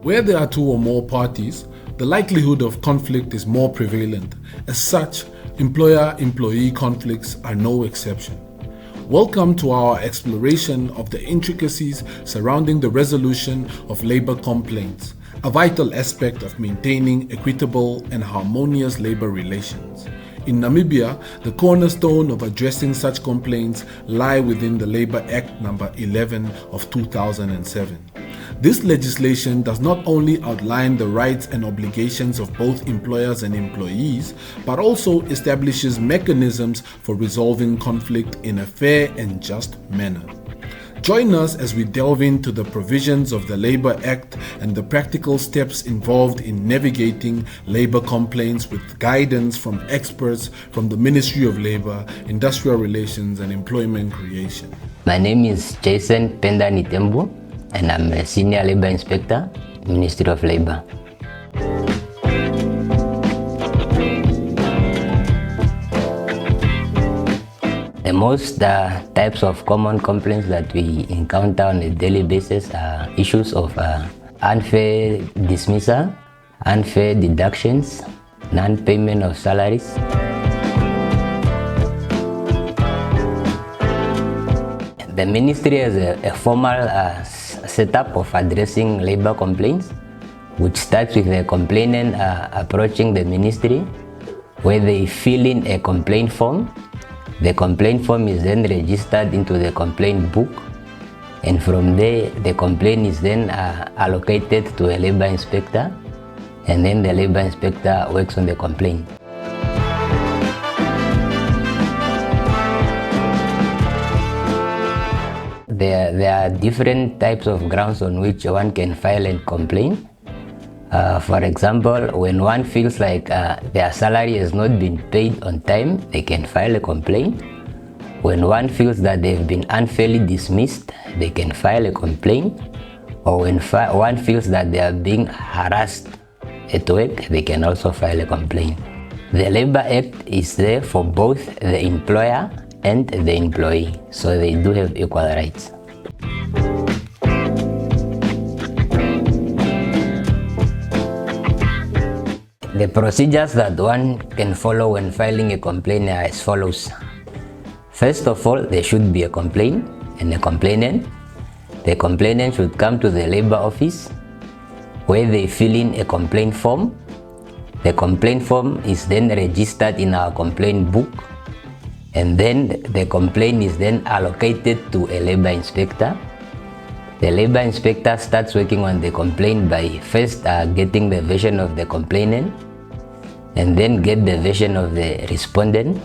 Where there are two or more parties, the likelihood of conflict is more prevalent. As such, employer-employee conflicts are no exception. Welcome to our exploration of the intricacies surrounding the resolution of labor complaints, a vital aspect of maintaining equitable and harmonious labor relations. In Namibia, the cornerstone of addressing such complaints lie within the Labor Act number 11 of 2007. This legislation does not only outline the rights and obligations of both employers and employees, but also establishes mechanisms for resolving conflict in a fair and just manner. Join us as we delve into the provisions of the Labor Act and the practical steps involved in navigating labor complaints with guidance from experts from the Ministry of Labor, Industrial Relations and Employment Creation. My name is Jason Penda Nitembu, and I'm a Senior Labor Inspector, Ministry of Labor. The most types of common complaints that we encounter on a daily basis are issues of unfair dismissal, unfair deductions, non-payment of salaries. The ministry has a formal setup of addressing labor complaints, which starts with the complainant approaching the ministry, where they fill in a complaint form. The complaint form is then registered into the complaint book, and from there the complaint is then allocated to a labor inspector, and then the labor inspector works on the complaint. There are different types of grounds on which one can file a complaint. For example, when one feels like their salary has not been paid on time, they can file a complaint. When one feels that they've been unfairly dismissed, they can file a complaint. Or when one feels that they are being harassed at work, they can also file a complaint. The Labor Act is there for both the employer and the employee, so they do have equal rights. The procedures that one can follow when filing a complaint are as follows. First of all, there should be a complaint and a complainant. The complainant should come to the labor office, where they fill in a complaint form. The complaint form is then registered in our complaint book, and then the complaint is then allocated to a labor inspector. The labor inspector starts working on the complaint by first getting the version of the complainant, and then get the version of the respondent,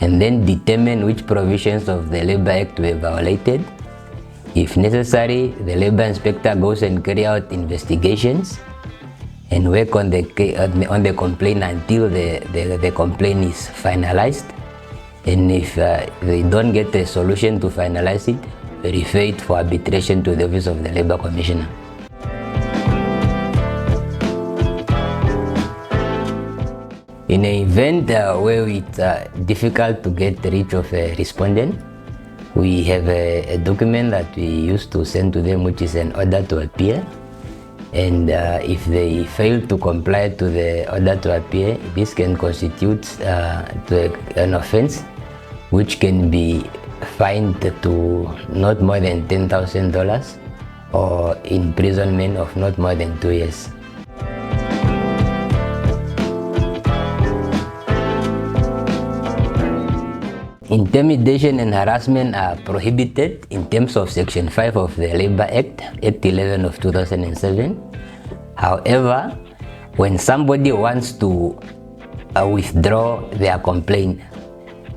and then determine which provisions of the Labor Act were violated. If necessary, the labor inspector goes and carry out investigations and work on the complaint until the complaint is finalized. And if they don't get a solution to finalize it, refer it for arbitration to the Office of the Labor Commissioner. In an event where it's difficult to get reach of a respondent, we have a document that we used to send to them, which is an order to appear. And if they fail to comply to the order to appear, this can constitute an offense, which can be fined to not more than $10,000 or imprisonment of not more than 2 years. Intimidation and harassment are prohibited in terms of Section 5 of the Labor Act, Act 11 of 2007. However, when somebody wants to withdraw their complaint,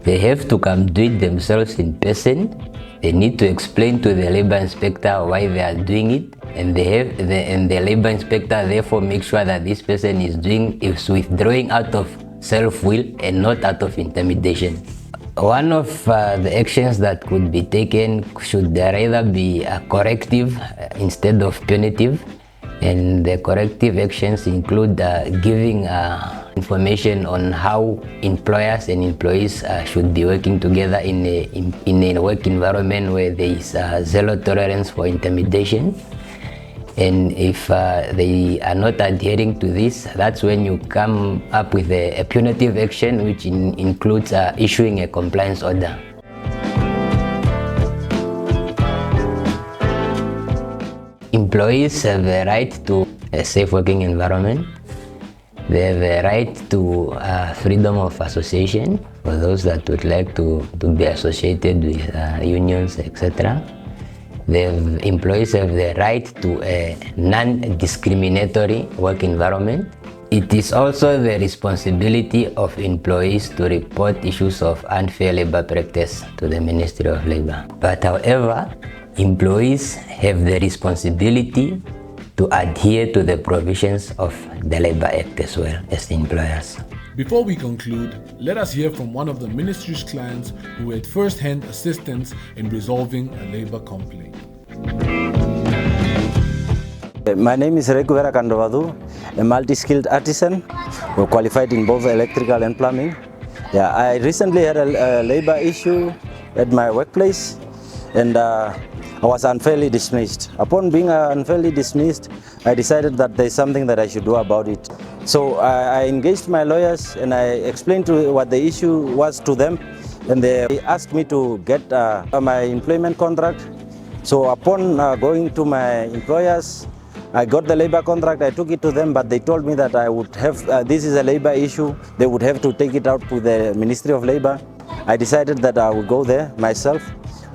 they have to come do it themselves in person. They need to explain to the labor inspector why they are doing it, and the labor inspector therefore makes sure that this person is withdrawing out of self-will and not out of intimidation. One of the actions that could be taken should rather be corrective instead of punitive, and the corrective actions include giving information on how employers and employees should be working together in a work environment where there is zero tolerance for intimidation. And if they are not adhering to this, that's when you come up with a punitive action, which includes issuing a compliance order. Employees have the right to a safe working environment. They have a right to freedom of association for those that would like to be associated with unions, etc. Employees have the right to a non-discriminatory work environment. It is also the responsibility of employees to report issues of unfair labor practice to the Ministry of Labor. But however, employees have the responsibility to adhere to the provisions of the Labor Act as well as the employers. Before we conclude, let us hear from one of the ministry's clients who had first-hand assistance in resolving a labor complaint. My name is Rekuvera Kandovadu, a multi-skilled artisan who qualified in both electrical and plumbing. Yeah, I recently had a labor issue at my workplace, and I was unfairly dismissed. Upon being unfairly dismissed, I decided that there's something that I should do about it. So I engaged my lawyers and I explained what the issue was to them, and they asked me to get my employment contract. So upon going to my employers, I got the labor contract, I took it to them, but they told me that I would have, this is a labor issue, they would have to take it out to the Ministry of Labor. I decided that I would go there myself,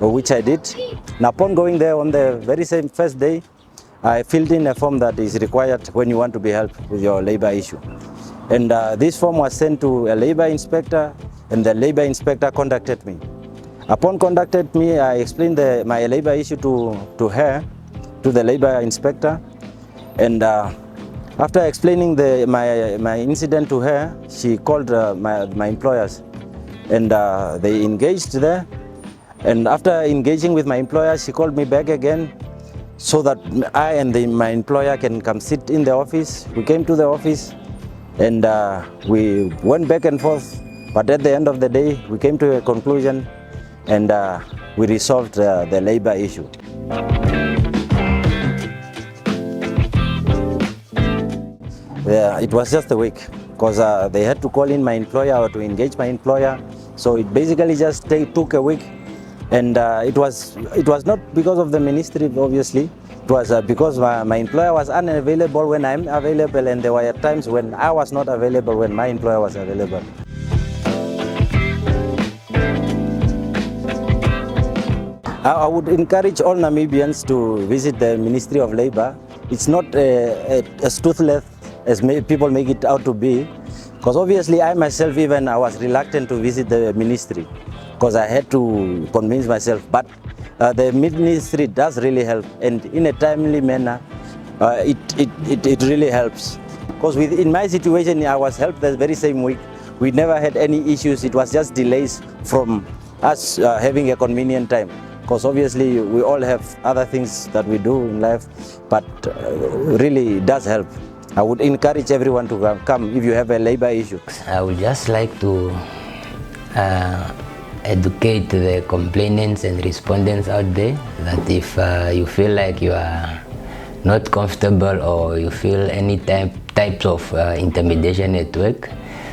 which I did. And upon going there on the very same first day, I filled in a form that is required when you want to be helped with your labor issue. And this form was sent to a labor inspector, and the labor inspector contacted me. Upon contacted me, I explained my labor issue to her, to the labor inspector. And after explaining my incident to her, she called my employers, and they engaged there. And after engaging with my employer, she called me back again so that I and my employer can come sit in the office. We came to the office and we went back and forth, but at the end of the day, we came to a conclusion and we resolved the labor issue. Yeah, it was just a week because they had to call in my employer or to engage my employer. So it basically just took a week. And it was not because of the ministry, obviously. It was because my employer was unavailable when I'm available, and there were times when I was not available when my employer was available. I would encourage all Namibians to visit the Ministry of Labor. It's not as toothless as people make it out to be, because obviously I myself I was reluctant to visit the ministry, because I had to convince myself, but the ministry does really help, and in a timely manner, it really helps. Because in my situation, I was helped the very same week. We never had any issues. It was just delays from us having a convenient time. Because obviously we all have other things that we do in life, but really it does help. I would encourage everyone to come if you have a labor issue. I would just like to educate the complainants and respondents out there that if you feel like you are not comfortable or you feel any types of intimidation at work,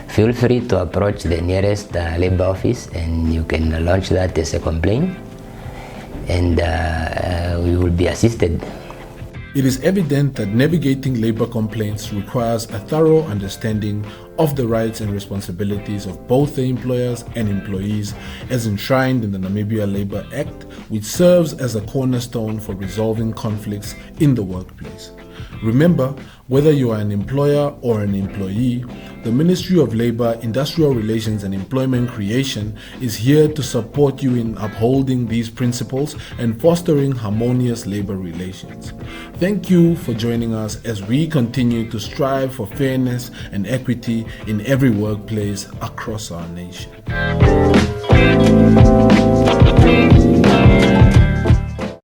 feel free to approach the nearest labor office, and you can launch that as a complaint, and we will be assisted. It is evident that navigating labor complaints requires a thorough understanding of the rights and responsibilities of both the employers and employees as enshrined in the Namibia Labor Act, which serves as a cornerstone for resolving conflicts in the workplace. Remember, whether you are an employer or an employee, the Ministry of Labor, Industrial Relations and Employment Creation is here to support you in upholding these principles and fostering harmonious labor relations. Thank you for joining us as we continue to strive for fairness and equity in every workplace across our nation.